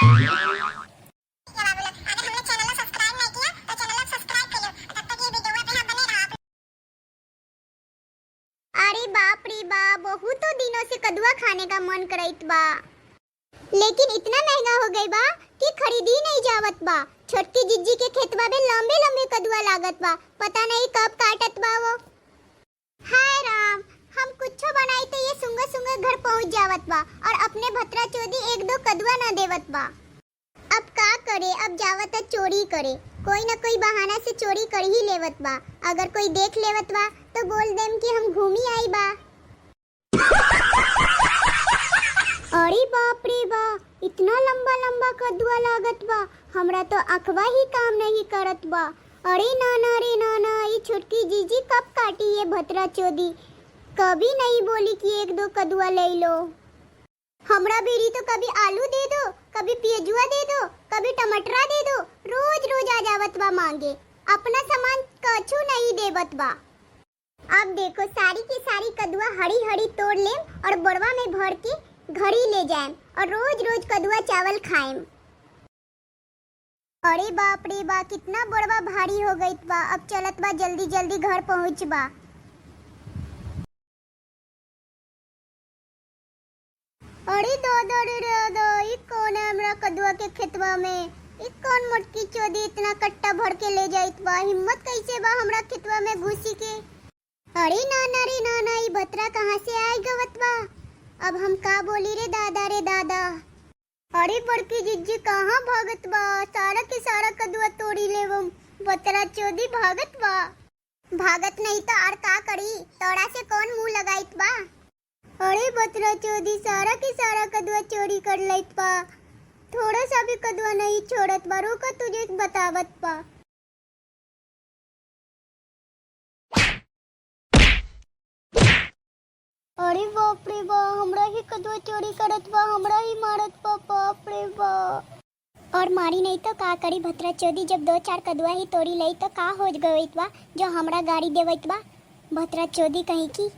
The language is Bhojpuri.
अरे बाप रे बा, बहुत तो दिनों से कदुआ खाने का मन करत बा, लेकिन इतना महंगा हो गई बा कि खरीद ही नहीं जावत बा। छोटकी जिज्जी के खेतवा में लंबे लंबे कदुआ लागत बा, पता नहीं कब काटत बा वो। हाय राम, हम कुछो बनाई तो ये सुंगा सुंगा घर पहुंच जावत बा और अपने भतरा चोदी एक दो कदुआ ना देवत बा। अब का करे, अब जावत है चोरी करे, कोई ना कोई बहाना से चोरी कर ही लेवत बा। अगर कोई देख लेवत बा तो बोल देम कि हम घूमी आई बा। अरे बाप रे बा, इतना लंबा लंबा कदुआ लागत बा, हमरा तो अखवा ही काम नहीं करत बा। अरे नाना रे नाना, ये छोटकी जीजी कब काटी ये भतरा चोदी, कभी नहीं बोली कि एक दो कदुआ ले लो। हमरा बेरी तो कभी आलू दे दो, कभी प्याजुआ दे दो, कभी टमाटरा दे दो, रोज रोज आ जावत बा मांगे। अपना सामान कछु नहीं देवत बा। अब देखो सारी की सारी कदुआ हरी हरी तोड़ लेम और बड़वा में भर के घड़ी ले जाएम और रोज रोज कदुआ चावल खाएम। अरे बाप रे बा, कितना बड़वा भारी हो गई बा। अब चलत बा जल्दी जल्दी घर पहुँच बा। अरे दादा रे दादा, ये कौन है हमरा कदुआ के खेतवा में? ये कौन मोटकी चोदी इतना कट्टा भर के ले जाइत बा? हिम्मत कैसे बा हमरा खेतवा में घुसी के? अरे नाना रे नाना, ये भतरा कहाँ से आई गवत बा? अब हम का बोली रे दादा रे दादा। अरे बड़की जिज्जी कहाँ भागत बा? सारा के सारा कदुआ तोड़ी लेवम, भतरा चोदी भागत बा। भागत नहीं तो और का करी, तोड़ा से कौन मुंह लगाइत बा? अरे भतरा चोदी सारा के सारा कदुआ चोरी कर लैत बा, थोड़ा सा भी कदुआ नहीं छोड़त बा। रोका तुझे बतावत बा। अरे बाप रे बा, हमरा ही कदुआ चोरी करत बा, हमरा ही मारत बा, बाप रे बा। और मारी नहीं तो का करी भतरा चोदी, जब दो चार कदुआ ही तोड़ी लई तो का हो गईत बा जो हमरा गाड़ी देवत बा। भतरा चोदी कहीं की